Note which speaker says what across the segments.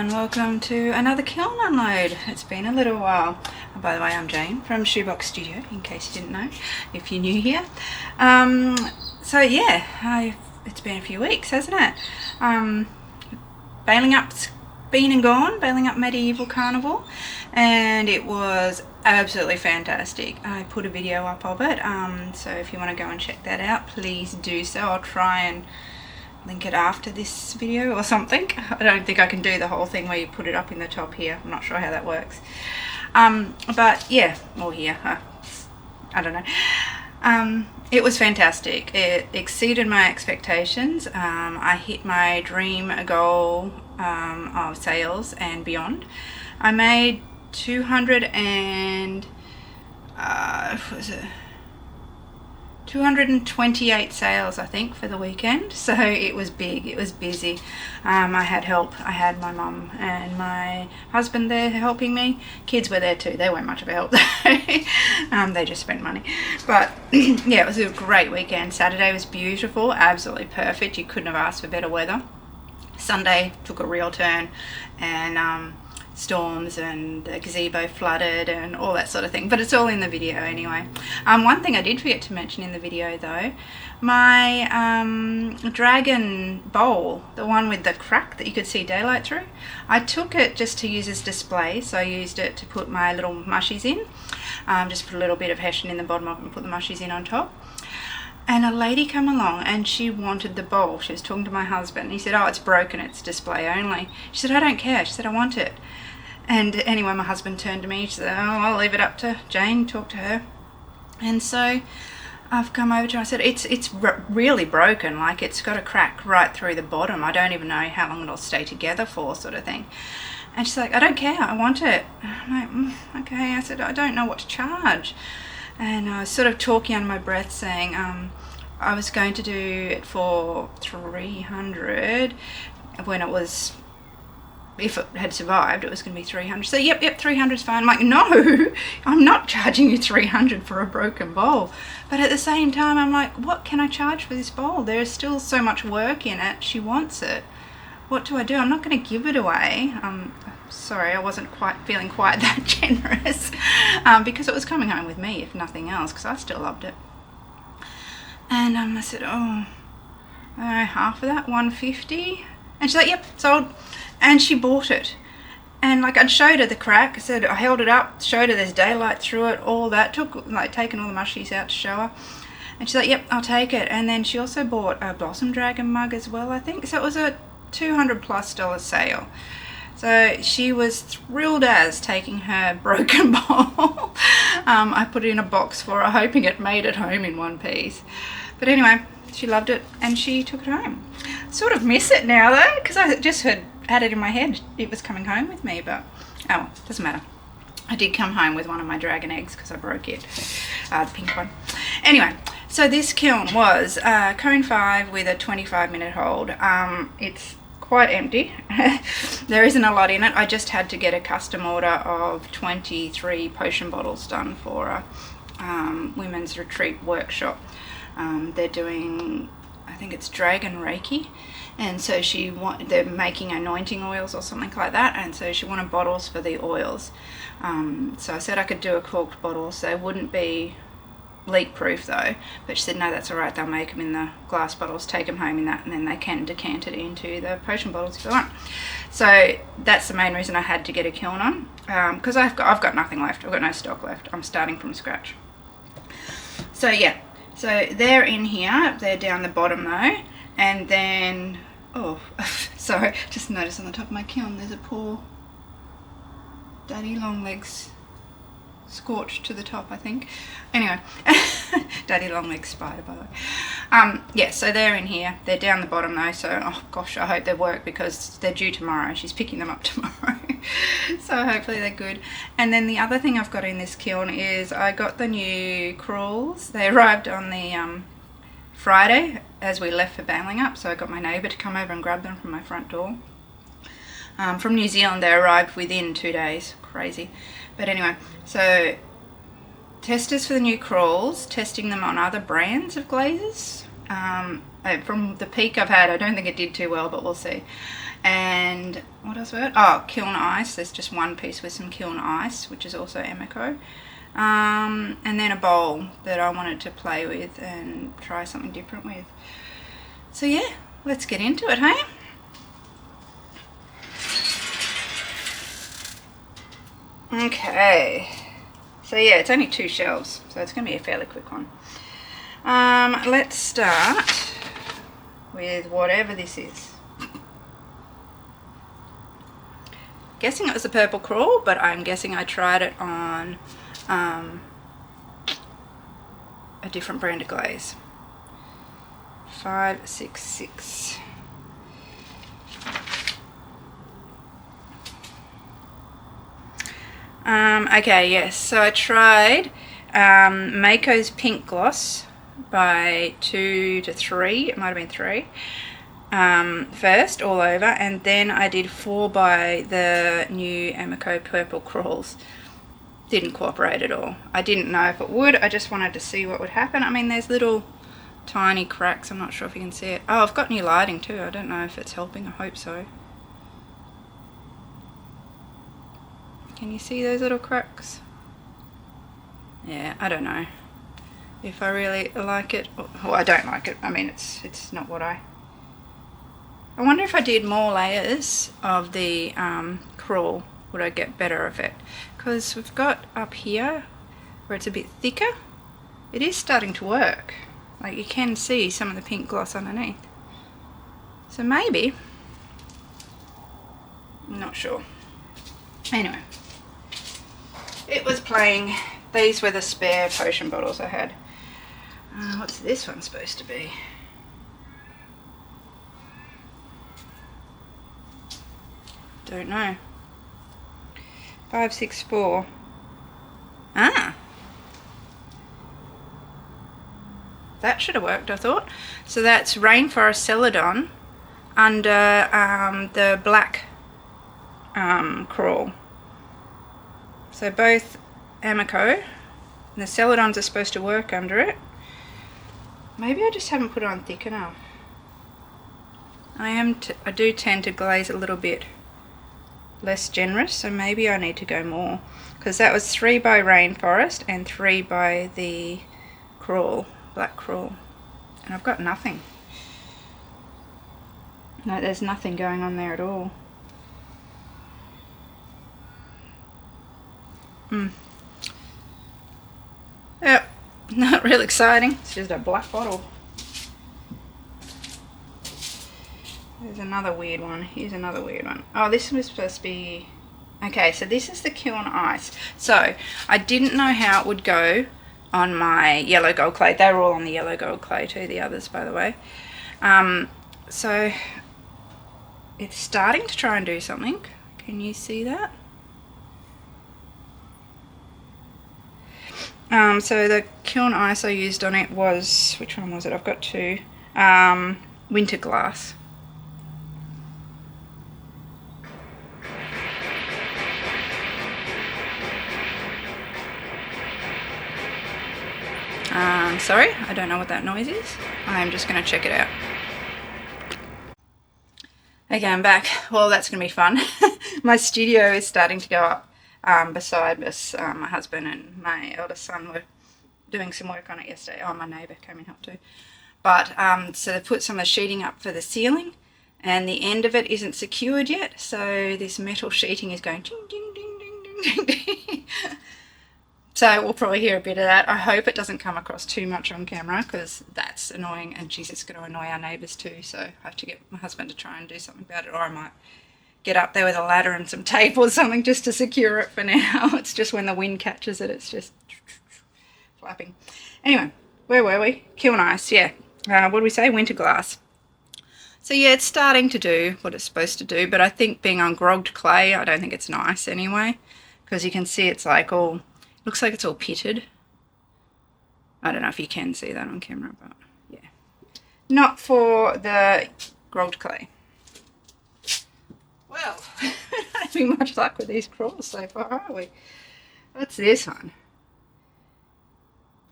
Speaker 1: and welcome to another kiln unload. It's been a little while. And by the way, I'm Jane from Shoebox Studio, in case you didn't know, if you're new here. So yeah, it's been a few weeks, hasn't it? Bailing Up's been and gone, Bailing Up Medieval Carnival, and it was absolutely fantastic. I put a video up of it, so if you want to go and check that out, please do so. I'll try and link it after this video or something. I don't think I can do the whole thing where you put it up in the top here. I'm not sure how that works. But yeah, or here, I don't know. It was fantastic. It exceeded my expectations. I hit my dream goal of sales and beyond. I made 228 sales, I think, for the weekend. So it was big, it was busy. I had help. I had my mum and my husband there helping me. Kids were there too. They weren't much of a help though. They just spent money. But yeah, it was a great weekend. Saturday was beautiful, absolutely perfect. You couldn't have asked for better weather. Sunday took a real turn, and storms, and the gazebo flooded and all that sort of thing, but it's all in the video anyway. One thing I did forget to mention in the video though, my dragon bowl, the one with the crack that you could see daylight through, I took it just to use as display. So I used it to put my little mushies in, just put a little bit of hessian in the bottom of it and put the mushies in on top. And a lady came along and she wanted the bowl. She was talking to my husband. He said, "Oh, it's broken, it's display only." She said, "I don't care." She said, "I want it." And anyway, my husband turned to me. She said, "Oh, I'll leave it up to Jane, talk to her." And so I've come over to her. I said, it's really broken. Like, it's got a crack right through the bottom. I don't even know how long it'll stay together for, sort of thing. And she's like, "I don't care, I want it." I'm like, okay. I said, "I don't know what to charge." And I was sort of talking under my breath, saying I was going to do it for 300 when it was, if it had survived, it was going to be 300. So yep, 300 is fine. I'm like, no, I'm not charging you 300 for a broken bowl. But at the same time, I'm like, what can I charge for this bowl? There's still so much work in it. She wants it. What do I do? I'm not going to give it away. Sorry, I wasn't feeling quite that generous, because it was coming home with me, if nothing else, because I still loved it. And I said, half of that, 150. And she's like, "Yep, sold." And she bought it. And like, I'd showed her the crack. I held it up, showed her there's daylight through it, all that. Taking all the mushies out to show her. And she's like, "Yep, I'll take it." And then she also bought a Blossom Dragon mug as well, I think. So it was a $200+ sale. So she was thrilled as taking her broken bowl. I put it in a box for her, hoping it made it home in one piece. But anyway, she loved it and she took it home. Sort of miss it now though, because I just had it in my head it was coming home with me, but oh well, doesn't matter. I did come home with one of my dragon eggs because I broke it, the pink one. Anyway, so this kiln was cone 5 with a 25-minute hold. It's quite empty. There isn't a lot in it. I just had to get a custom order of 23 potion bottles done for a women's retreat workshop. They're doing, I think it's Dragon Reiki, and so they're making anointing oils or something like that, and so she wanted bottles for the oils. So I said I could do a corked bottle, so they wouldn't be leak proof though, but she said no, that's alright, they'll make them in the glass bottles, take them home in that, and then they can decant it into the potion bottles if they want. So that's the main reason I had to get a kiln on, because I've got nothing left. I've got no stock left. I'm starting from scratch. So yeah, so they're in here, they're down the bottom though, and then sorry, just noticed on the top of my kiln there's a poor daddy long legs scorched to the top, I think. Anyway, daddy long legs spider, by the way. Yeah, so they're in here. They're down the bottom though, so oh gosh, I hope they work because they're due tomorrow. She's picking them up tomorrow. So hopefully they're good. And then the other thing I've got in this kiln is I got the new crawls. They arrived on the Friday as we left for Bailing Up, so I got my neighbour to come over and grab them from my front door. From New Zealand, they arrived within 2 days. Crazy. But anyway, so testers for the new crawls, testing them on other brands of glazes. From the peak I've had, I don't think it did too well, but we'll see. And what else was it? Oh, Kiln Ice. There's just one piece with some Kiln Ice, which is also Amaco. And then a bowl that I wanted to play with and try something different with. So yeah, let's get into it, hey? Okay. So yeah, it's only 2 shelves, so it's going to be a fairly quick one. Let's start with whatever this is. Guessing it was a purple crawl, but I'm guessing I tried it on a different brand of glaze. 566. Okay, yes, so I tried Amaco's Pink Gloss by 2 to 3, it might have been 3, first all over, and then I did 4 by the new Amaco Purple Crawls. Didn't cooperate at all. I didn't know if it would, I just wanted to see what would happen. I mean, there's little tiny cracks, I'm not sure if you can see it. Oh, I've got new lighting too, I don't know if it's helping, I hope so. Can you see those little cracks? Yeah, I don't know if I really like it. Well, I don't like it. I mean, it's not what I wonder if I did more layers of the crawl, would I get better effect? Because we've got up here where it's a bit thicker, it is starting to work. Like you can see some of the pink gloss underneath. So maybe, I'm not sure. Anyway. It was playing. These were the spare potion bottles I had. What's this one supposed to be? Don't know. 564. Ah. That should have worked, I thought. So that's Rainforest Celadon under the black crawl. So both Amaco and the Celadons are supposed to work under it. Maybe I just haven't put it on thick enough. I do tend to glaze a little bit less generous, so maybe I need to go more. Because that was 3 by Rainforest and 3 by the crawl, black crawl. And I've got nothing. No, there's nothing going on there at all. Yep, not real exciting. It's just a black bottle. There's another weird one. Here's another weird one. Oh, this was supposed to be... Okay, so this is the Kiln Ice. So, I didn't know how it would go on my yellow gold clay. They were all on the yellow gold clay too, the others, by the way. So, it's starting to try and do something. Can you see that? So the Kiln Ice I used on it was, which one was it? I've got 2. Winter Glass. Sorry, I don't know what that noise is. I'm just going to check it out. Okay, I'm back. Well, that's going to be fun. My studio is starting to go up. Beside us, my husband and my eldest son were doing some work on it yesterday. Oh, my neighbour came and helped too. But, so they put some of the sheeting up for the ceiling, and the end of it isn't secured yet, so this metal sheeting is going ding, ding, ding, ding, ding, ding. So we'll probably hear a bit of that. I hope it doesn't come across too much on camera, because that's annoying, and geez, it's going to annoy our neighbours too, so I have to get my husband to try and do something about it, or I might get up there with a ladder and some tape or something just to secure it for now. It's just when the wind catches it, it's just flapping. Anyway, where were we? Kiln Ice, yeah. What did we say? Winter Glass. So yeah, it's starting to do what it's supposed to do, but I think being on grogged clay, I don't think it's nice anyway, because you can see it's like all, looks like it's all pitted. I don't know if you can see that on camera, but yeah. Not for the grogged clay. Well, we're not having much luck with these crawls so far, are we? What's this one?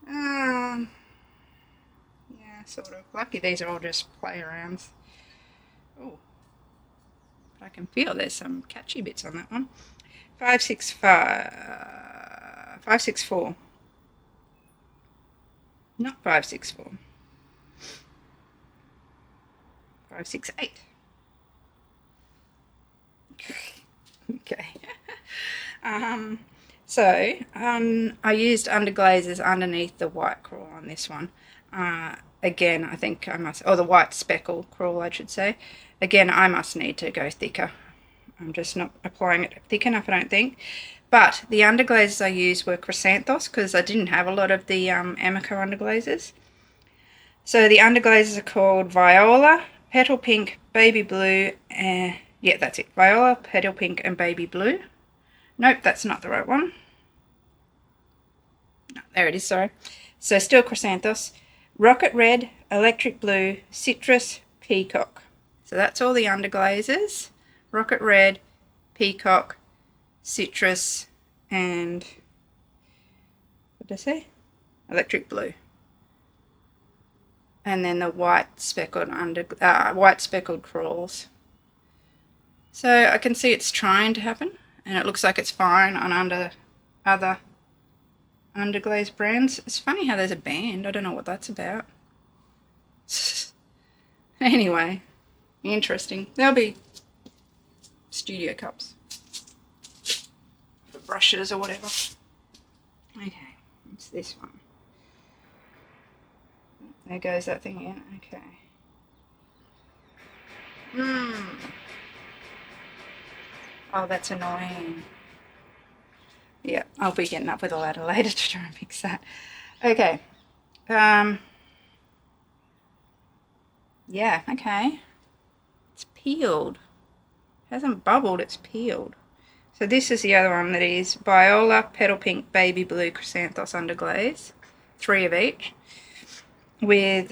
Speaker 1: Yeah. sort of. Lucky these are all just play arounds. Oh, but I can feel there's some catchy bits on that one. 565, 564. Not 564. 568. Okay. I used underglazes underneath the white crawl on this one. Again, I think I must, or the white speckle crawl, I should say. Again, I must need to go thicker. I'm just not applying it thick enough, I don't think. But the underglazes I used were chrysanthos because I didn't have a lot of the Amaco underglazes. So the underglazes are called Viola, Petal Pink, Baby Blue, and yeah, that's it. Viola, Petal Pink, and Baby Blue. Nope, that's not the right one. No, there it is, sorry. So still chrysanthos. Rocket Red, Electric Blue, Citrus, Peacock. So that's all the underglazes. Rocket Red, Peacock, Citrus, and what did I say? Electric Blue. And then the white speckled crawls. So I can see it's trying to happen, and it looks like it's fine on other underglaze brands. It's funny how there's a band. I don't know what that's about. Anyway, interesting. There'll be studio cups for brushes or whatever. Okay, it's this one. There goes that thing again. Okay. Oh, that's annoying. Yeah, I'll be getting up with a ladder later to try and fix that. Okay. Yeah, okay. It's peeled. It hasn't bubbled, it's peeled. So this is the other one that is Viola, Petal Pink, Baby Blue, Chrysanthos Underglaze. 3 of each. With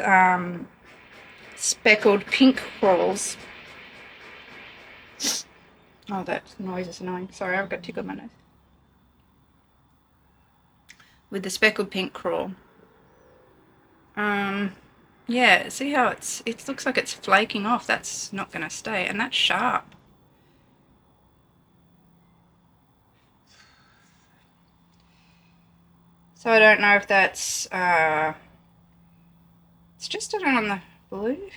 Speaker 1: speckled pink crawls. Oh, that noise is annoying. Sorry, I've got tickle in my nose. With the speckled pink crawl. Yeah, see how it looks like it's flaking off. That's not going to stay, and that's sharp. So I don't know if that's it's just done on the blue.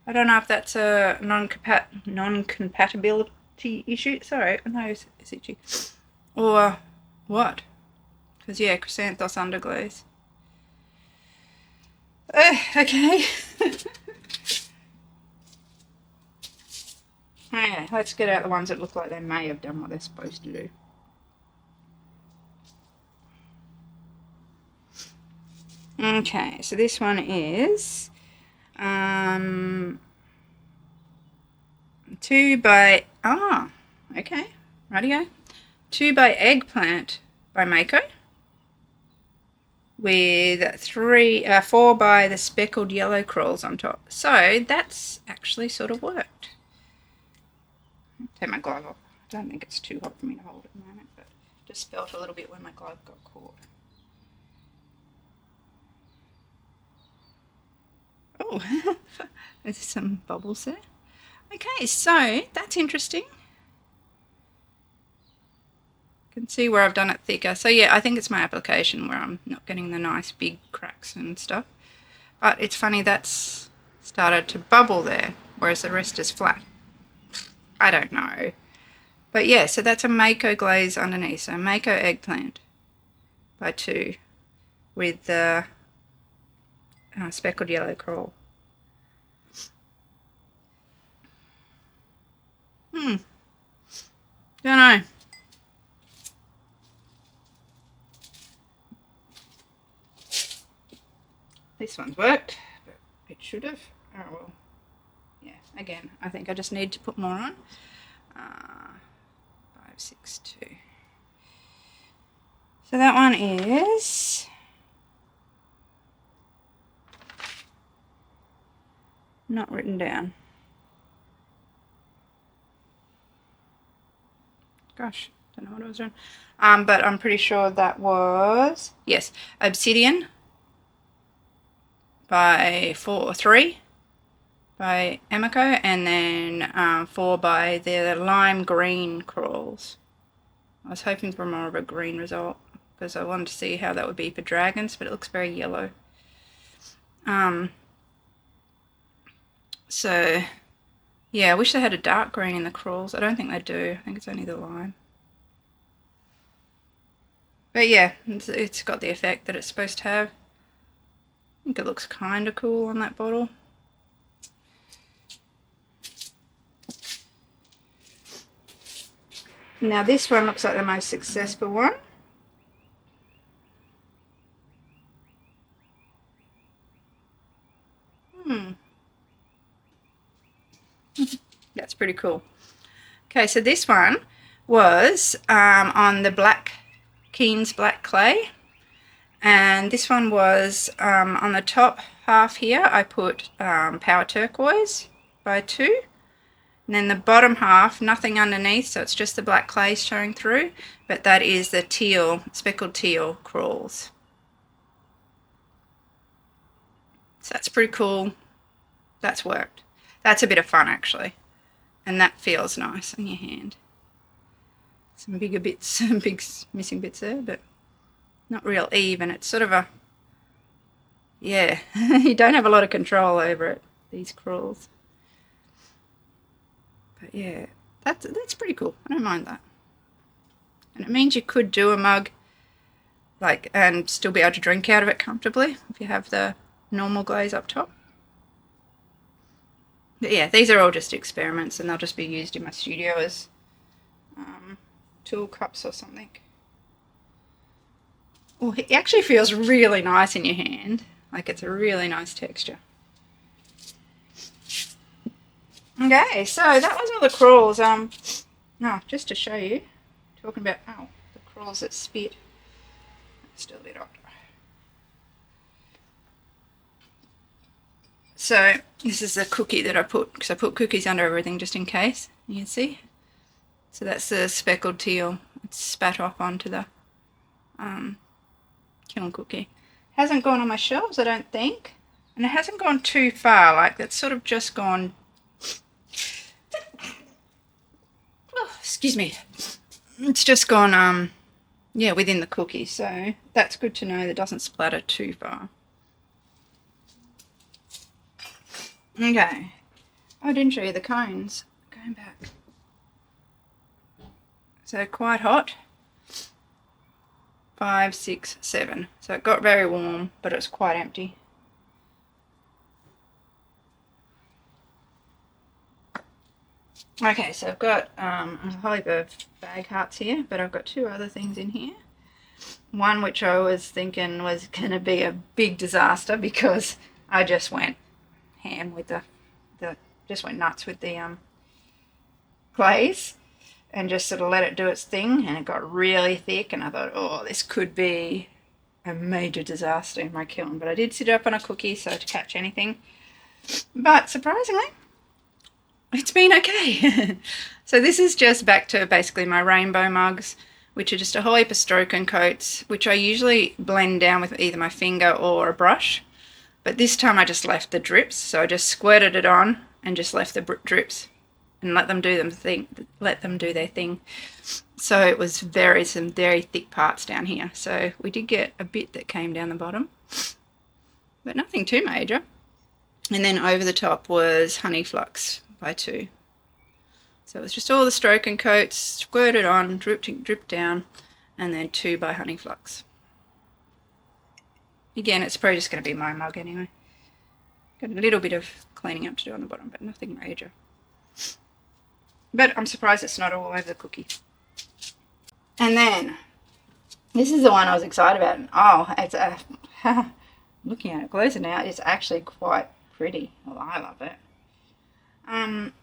Speaker 1: I don't know if that's a non-compatibility issue. Sorry, my nose is itchy. Or what? Because, yeah, chrysanthos underglaze. Okay. Okay, let's get out the ones that look like they may have done what they're supposed to do. Okay, so this one is 2 by, okay, rightio. 2 by Eggplant by Amaco. With 4 by the speckled yellow crawls on top. So that's actually sort of worked. Take my glove off. I don't think it's too hot for me to hold at the moment, but just felt a little bit when my glove got caught. Oh, there's some bubbles there. Okay, so that's interesting. You can see where I've done it thicker. So yeah, I think it's my application where I'm not getting the nice big cracks and stuff. But it's funny that's started to bubble there, whereas the rest is flat. I don't know. But yeah, so that's a Amaco glaze underneath. So Amaco Eggplant by 2 with the speckled yellow crawl. Don't know. This one's worked, but it should have. Oh well. Yeah, again, I think I just need to put more on. 562. So that one is not written down. Gosh, don't know what I was doing. But I'm pretty sure that was, yes, Obsidian, by 3 by Amaco, and then 4 by the lime green crewels. I was hoping for more of a green result because I wanted to see how that would be for dragons, but it looks very yellow. So yeah, I wish they had a dark green in the crewels. I don't think they do. I think it's only the lime. But yeah, it's got the effect that it's supposed to have. I think it looks kind of cool on that bottle. Now this one looks like the most successful one. That's pretty cool. Okay, so this one was on the Keen's black clay, and this one was on the top half here I put Power Turquoise by 2, and then the bottom half nothing underneath, so it's just the black clay showing through, but that is the teal, speckled teal crewels. So that's pretty cool. That's worked. That's a bit of fun actually, and that feels nice in your hand. Some bigger bits, some big missing bits there, but not real even. It's sort of a, yeah, you don't have a lot of control over it, these crewels. But yeah, that's pretty cool. I don't mind that. And it means you could do a mug like and still be able to drink out of it comfortably if you have the normal glaze up top. But yeah, these are all just experiments, and they'll just be used in my studio as tool cups or something. Well, it actually feels really nice in your hand. Like, it's a really nice texture. Okay, so that was all the crewels. No, just to show you, talking about the crewels that spit. Still a bit hot. So this is the cookie that I put, because I put cookies under everything just in case. You can see. So that's the speckled teal. It's spat off onto the kiln cookie. Hasn't gone on my shelves, I don't think, and it hasn't gone too far. Like, that's sort of just gone. Oh, excuse me. It's just gone. Yeah, within the cookie. So that's good to know. That doesn't splatter too far. Okay. Oh, I didn't show you the cones. Going back. So quite hot. 5, 6, 7. So it got very warm, but it was quite empty. Okay, so I've got a whole heap of bag hearts here, but I've got 2 other things in here. One which I was thinking was going to be a big disaster because I just went ham with just went nuts with the glaze and just sort of let it do its thing, and it got really thick, and I thought, oh, this could be a major disaster in my kiln. But I did sit it up on a cookie so to catch anything, but surprisingly it's been okay. So this is just back to basically my rainbow mugs, which are just a whole heap of stroke and coats, which I usually blend down with either my finger or a brush. But this time I just left the drips, so I just squirted it on and just left the drips and let them do their thing. So it was some very thick parts down here. So we did get a bit that came down the bottom, but nothing too major. And then over the top was honey flux by 2. So it was just all the stroke and coats, squirted on, dripped down, and then 2 by honey flux. Again, it's probably just going to be my mug anyway. Got a little bit of cleaning up to do on the bottom, but nothing major. But I'm surprised it's not all over the cookie. And then, this is the one I was excited about. Oh, it's looking at it closer now, it's actually quite pretty. Well, I love it.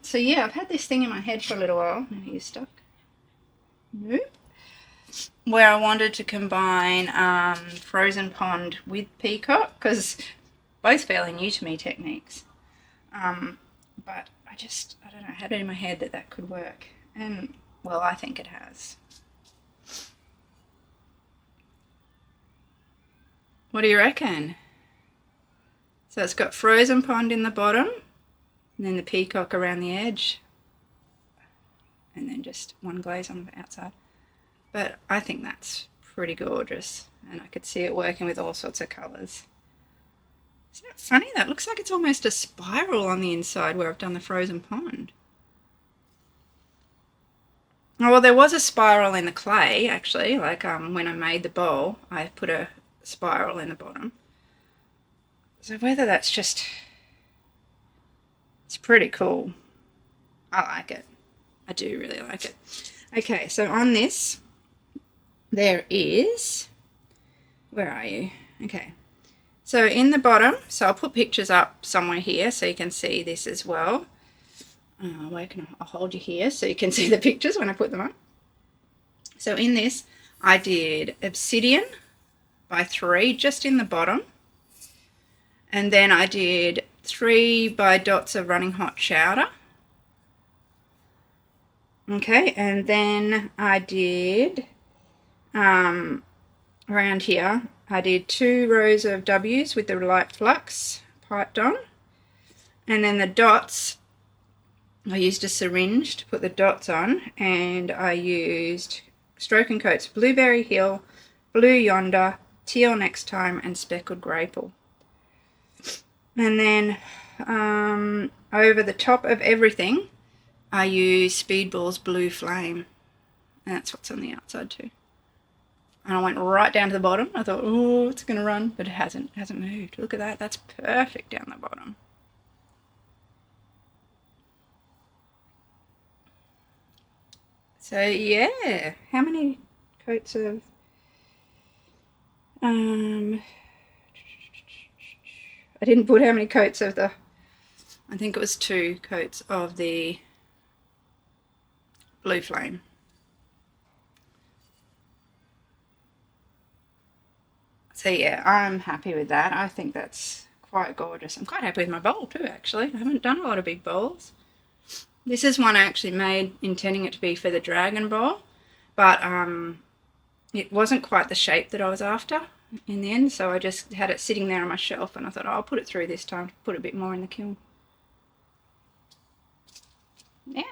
Speaker 1: So yeah, I've had this thing in my head for a little while. Maybe you're stuck. Nope. Where I wanted to combine frozen pond with peacock, because both fairly new to me techniques. But I don't know, I had it in my head that could work. And, well, I think it has. What do you reckon? So it's got frozen pond in the bottom, and then the peacock around the edge, and then just one glaze on the outside. But I think that's pretty gorgeous, and I could see it working with all sorts of colours. Isn't it funny? That looks like it's almost a spiral on the inside where I've done the frozen pond. Oh, well, there was a spiral in the clay, actually, like when I made the bowl, I put a spiral in the bottom. So whether that's just... It's pretty cool. I like it. I do really like it. Okay, so on this, there is... Where are you? Okay. So in the bottom, so I'll put pictures up somewhere here so you can see this as well. I'll hold you here so you can see the pictures when I put them up. So in this, I did obsidian by 3 just in the bottom. And then I did 3 by dots of running hot chowder. Okay, and then I did, around here, I did 2 rows of W's with the light flux piped on. And then the dots, I used a syringe to put the dots on, and I used Stroke and Coats Blueberry Hill, Blue Yonder, Teal Next Time, and Speckled Grapple. And then over the top of everything, I used Speedball's Blue Flame, and that's what's on the outside too. And I went right down to the bottom. I thought, oh, it's going to run, but it hasn't moved. Look at that. That's perfect down the bottom. So yeah, how many coats of I didn't put how many coats of the, I think it was 2 coats of the Blue Flame. So yeah, I'm happy with that. I think that's quite gorgeous. I'm quite happy with my bowl too, actually. I haven't done a lot of big bowls. This is one I actually made intending it to be for the dragon bowl, but it wasn't quite the shape that I was after in the end, so I just had it sitting there on my shelf, and I thought, oh, I'll put it through this time to put a bit more in the kiln. Yeah,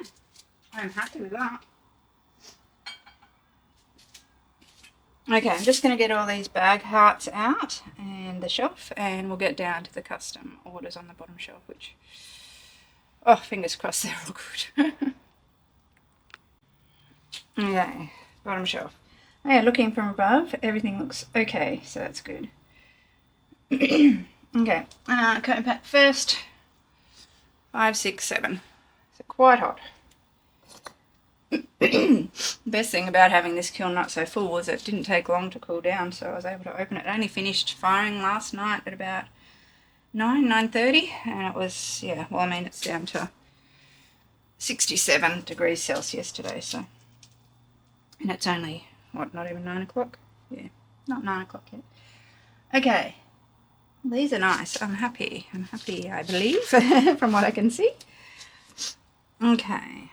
Speaker 1: I'm happy with that. Okay, I'm just going to get all these bag hearts out and the shelf, and we'll get down to the custom orders on the bottom shelf, which, oh, fingers crossed they're all good. Okay, bottom shelf. Oh yeah, looking from above, everything looks okay, so that's good. Okay, cutting pack first, 5, 6, 7. So quite hot. The best thing about having this kiln not so full was it didn't take long to cool down, so I was able to open it. I only finished firing last night at about 9:30, and it was, yeah, well, I mean, it's down to 67 degrees Celsius today, so, and it's only, what, not even 9 o'clock? Yeah, not 9 o'clock yet. Okay, these are nice. I'm happy, I believe, from what I can see. Okay.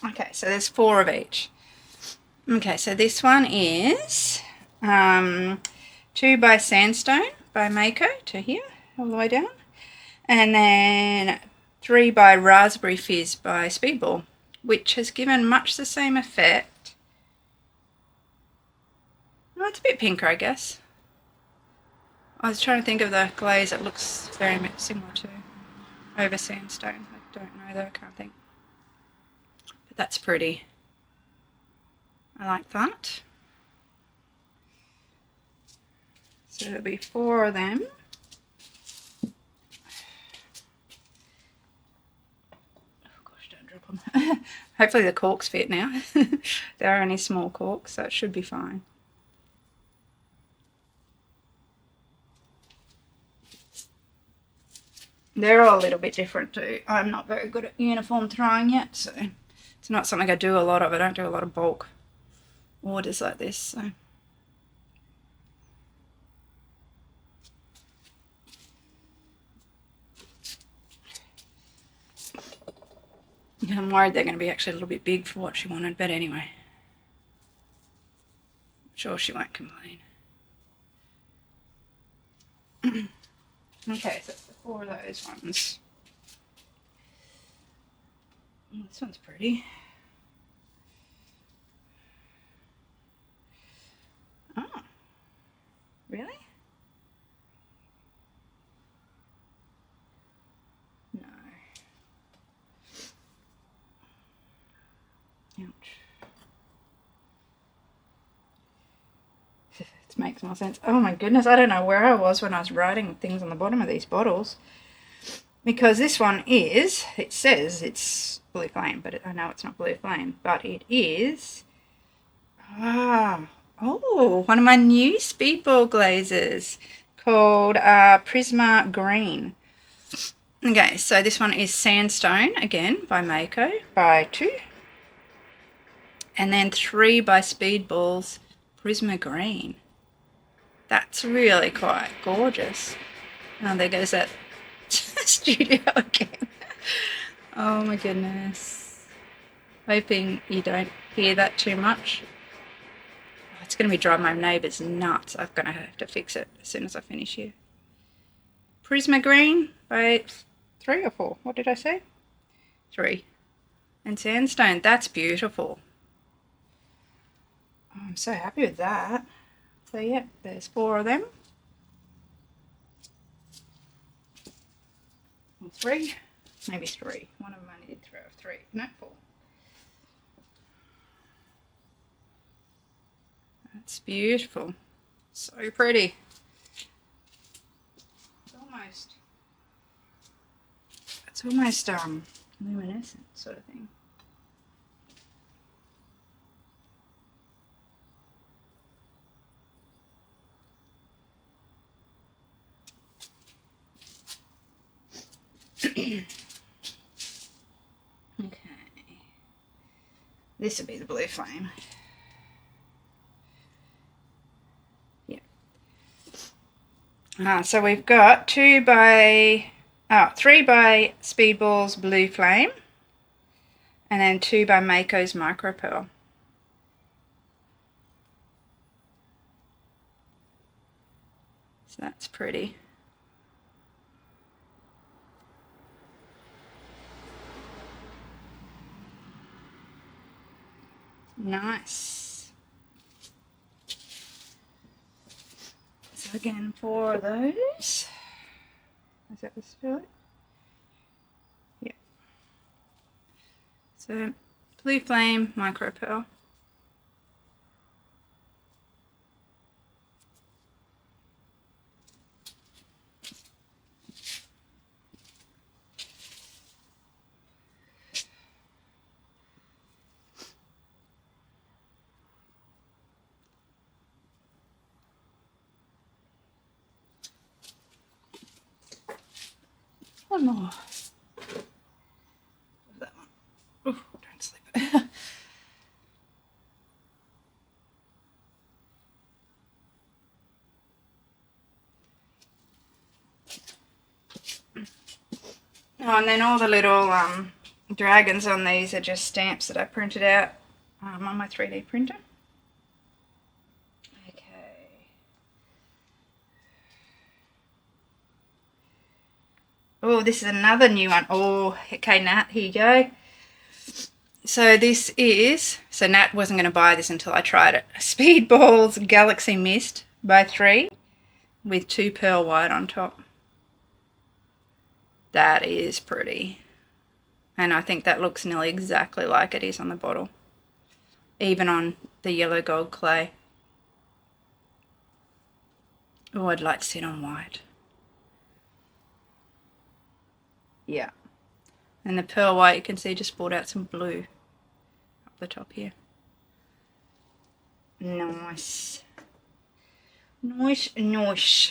Speaker 1: Okay, so there's 4 of each. Okay, so this one is 2 by Sandstone by Amaco to here, all the way down. And then 3 by Raspberry Fizz by Speedball, which has given much the same effect. Well, it's a bit pinker, I guess. I was trying to think of the glaze that looks very much similar to over Sandstone. I don't know though, I can't think. But that's pretty. I like that. So there'll be 4 of them. Oh gosh, don't drop them. Hopefully the corks fit now. They're only small corks, so it should be fine. They're all a little bit different too. I'm not very good at uniform throwing yet, so it's not something I do a lot of. I don't do a lot of bulk orders like this, so. I'm worried they're going to be actually a little bit big for what she wanted, but anyway. I'm sure she won't complain. Okay, so that's the 4 of those ones. This one's pretty. Oh, really? No. Ouch. This makes more sense. Oh my goodness, I don't know where I was when I was writing things on the bottom of these bottles. Because this one is, it says it's blue flame, but I know it's not blue flame, but it is, one of my new speedball glazes called Prisma Green. Okay, so this one is Sandstone, again, by Amaco, by 2. And then 3 by Speedballs Prisma Green. That's really quite gorgeous. Oh, there goes that studio again. Oh my goodness. Hoping you don't hear that too much. Oh, it's going to be driving my neighbours nuts. I'm going to have to fix it as soon as I finish here. Prisma Green by 3 or 4. What did I say? 3. And Sandstone. That's beautiful. Oh, I'm so happy with that. So yeah, there's 4 of them. 3, maybe 3. One of them I needed 3. No, 4. That's beautiful. So pretty. It's almost luminescent sort of thing. Okay. This would be the blue flame. Yeah. So we've got 3 by Speedball's Blue Flame, and then 2 by Amaco's Micro Pearl. So that's pretty. Nice. So again, 4 of those. Is that the spirit? Yeah. So Blue Flame, Micro Pearl. One more. That one. Oh, don't slip it. Oh, and then all the little dragons on these are just stamps that I printed out on my 3D printer. Okay. Oh, this is another new one. Oh, okay, Nat, here you go. So this is, so Nat wasn't going to buy this until I tried it. Speedball's Galaxy Mist by 3 with 2 pearl white on top. That is pretty. And I think that looks nearly exactly like it is on the bottle. Even on the yellow gold clay. Oh, I'd like to see it on white. Yeah. And the pearl white, you can see just brought out some blue up the top here. Nice. Nice, nice.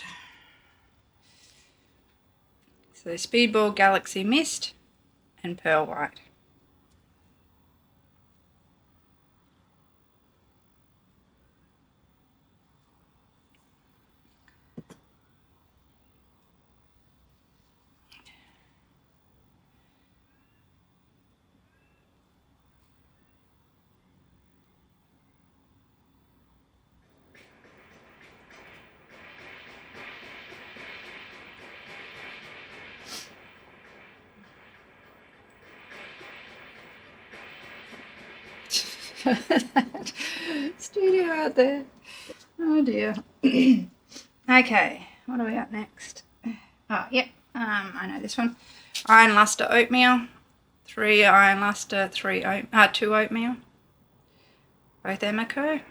Speaker 1: So Speedball Galaxy Mist and pearl white. that studio out there. Oh dear. Okay, what are we at next? Oh, yep. I know this one. Iron luster oatmeal. 3 iron luster, 2 oatmeal. Both Amaco. I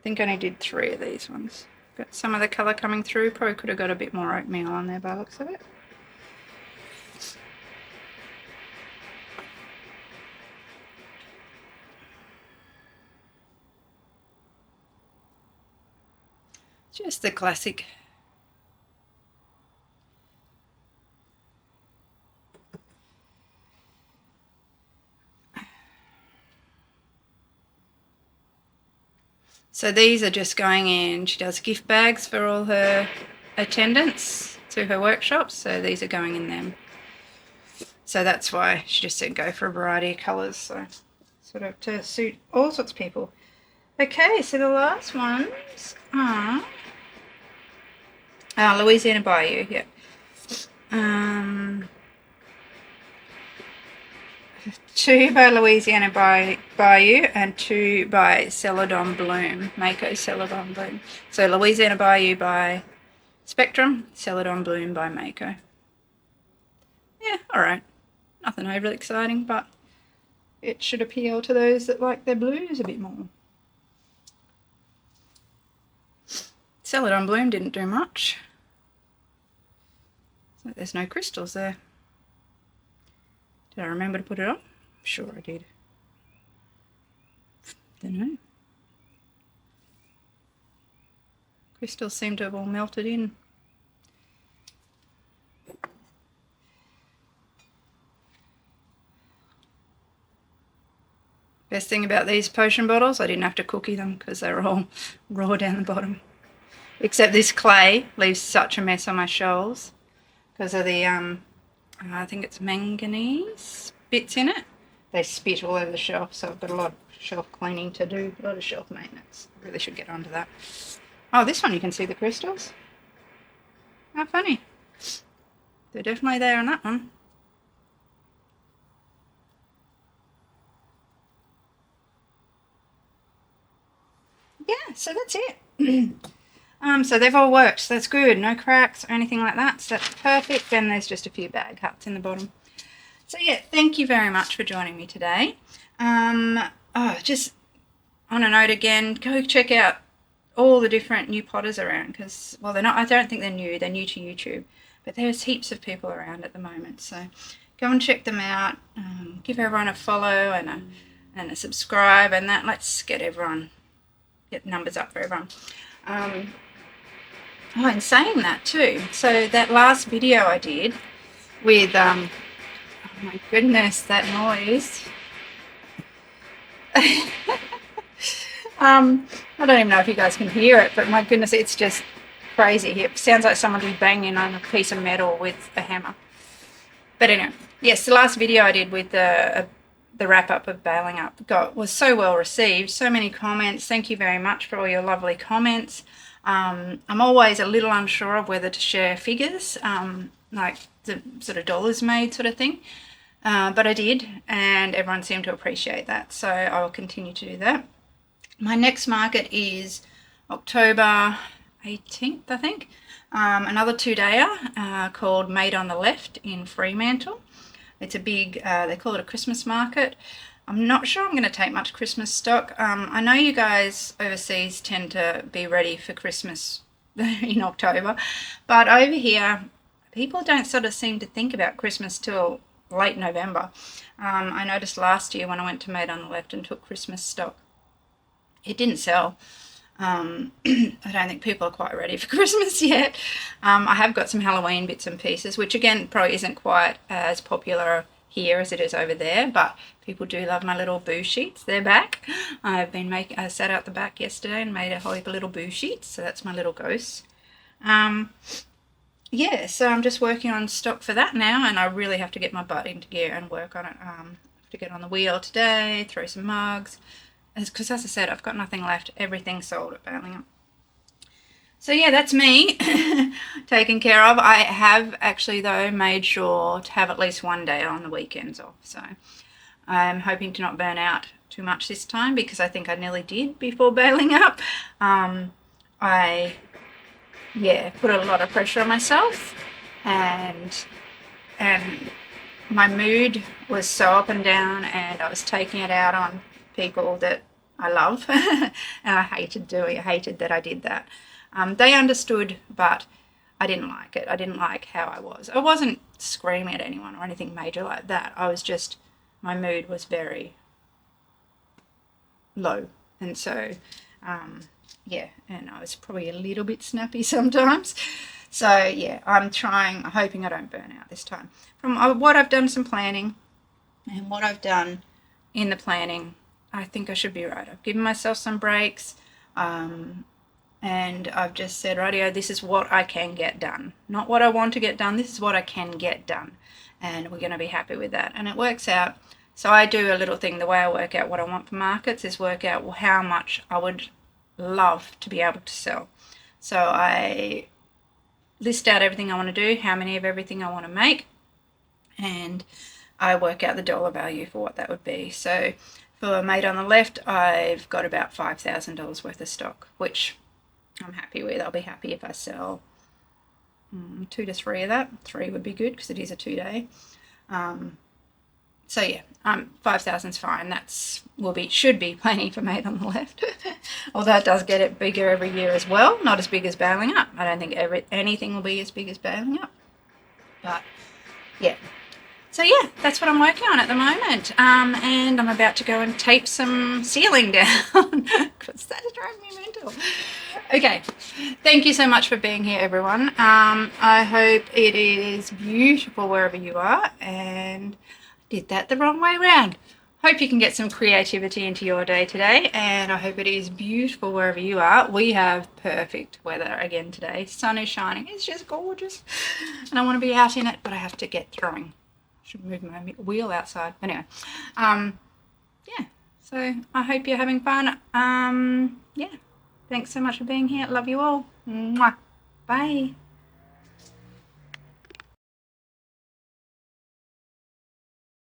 Speaker 1: think I only did 3 of these ones. Got some of the colour coming through. Probably could have got a bit more oatmeal on there by the looks of it. Just the classic. So these are just going in. She does gift bags for all her attendants to her workshops. So these are going in them. So that's why she just said go for a variety of colours. So sort of to suit all sorts of people. Okay, so the last ones are Louisiana Bayou, yeah. 2 by Louisiana Bayou and 2 by Celadon Bloom, Mako Celadon Bloom. So Louisiana Bayou by Spectrum, Celadon Bloom by Mako. Yeah, alright. Nothing overly exciting, but it should appeal to those that like their blues a bit more. Celadon Bloom didn't do much. So there's no crystals there. Did I remember to put it on? Sure I did. Don't know. Crystals seem to have all melted in. Best thing about these potion bottles, I didn't have to cookie them because they were all raw down the bottom. Except this clay leaves such a mess on my shelves because of the, I think it's manganese bits in it. They spit all over the shelf, so I've got a lot of shelf cleaning to do, a lot of shelf maintenance. Really should get onto that. Oh, this one you can see the crystals. How funny. They're definitely there on that one. Yeah, so that's it. So they've all worked, so that's good. No cracks or anything like that, so that's perfect. Then there's just a few bag cuts in the bottom. So yeah, thank you very much for joining me today. Just on a note again, go check out all the different new potters around because, well, they're not, I don't think they're new to YouTube, but there's heaps of people around at the moment. So go and check them out. Give everyone a follow and a subscribe and that. Let's get numbers up for everyone. In saying that too, so that last video I did with, oh my goodness, that noise. I don't even know if you guys can hear it, but my goodness, it's just crazy. It sounds like someone was banging on a piece of metal with a hammer. But anyway, yes, the last video I did with the wrap-up of Bailing Up was so well received, so many comments. Thank you very much for all your lovely comments. I'm always a little unsure of whether to share figures, like the sort of dollars made sort of thing, but I did, and everyone seemed to appreciate that, so I will continue to do that. My next market is October 18th, I think, another 2-dayer called Made on the Left in Fremantle. It's a big, they call it a Christmas market. I'm not sure I'm going to take much Christmas stock. I know you guys overseas tend to be ready for Christmas in October, but over here, people don't sort of seem to think about Christmas till late November. I noticed last year when I went to Made on the Left and took Christmas stock, it didn't sell. I don't think people are quite ready for Christmas yet. I have got some Halloween bits and pieces, which again probably isn't quite as popular here as it is over there, but people do love my little boo sheets. They're back. I sat out the back yesterday and made a whole heap of little boo sheets, so that's my little ghosts. Yeah, so I'm just working on stock for that now, and I really have to get my butt into gear and work on it. I have to get on the wheel today, throw some mugs, because as I said, I've got nothing left. Everything's sold at Bailing Up. So yeah, that's me taken care of. I have actually, though, made sure to have at least one day on the weekends off. So I'm hoping to not burn out too much this time, because I think I nearly did before bailing up. I put a lot of pressure on myself, and my mood was so up and down, and I was taking it out on people that I love and I hated that I did that. They understood, but I didn't like it. I didn't like how I was. I wasn't screaming at anyone or anything major like that. I was just, my mood was very low, and so and I was probably a little bit snappy sometimes. So I'm hoping I don't burn out this time. From what I've done some planning and what I've done in the planning, I think I should be right. I've given myself some breaks, and I've just said, rightio, this is what I can get done. Not what I want to get done, this is what I can get done. And we're going to be happy with that. And it works out. So I do a little thing, the way I work out what I want for markets is work out how much I would love to be able to sell. So I list out everything I want to do, how many of everything I want to make, and I work out the dollar value for what that would be. So for Made on the Left, I've got about $5,000 worth of stock, which I'm happy with. I'll be happy if I sell 2 to 3 of that. 3 would be good because it is a 2-day. So 5,000's fine. Should be plenty for Made on the Left. Although it does get it bigger every year as well. Not as big as Bailing Up. I don't think anything will be as big as Bailing Up. But so that's what I'm working on at the moment. And I'm about to go and tape some ceiling down because that is driving me mental. Okay, thank you so much for being here, everyone. I hope it is beautiful wherever you are, and did that the wrong way around. Hope you can get some creativity into your day today, and I hope it is beautiful wherever you are. We have perfect weather again today. Sun is shining. It's just gorgeous, and I want to be out in it, but I have to get throwing. I should move my wheel outside. Anyway, so I hope you're having fun. Thanks so much for being here. Love you all. Mwah. Bye.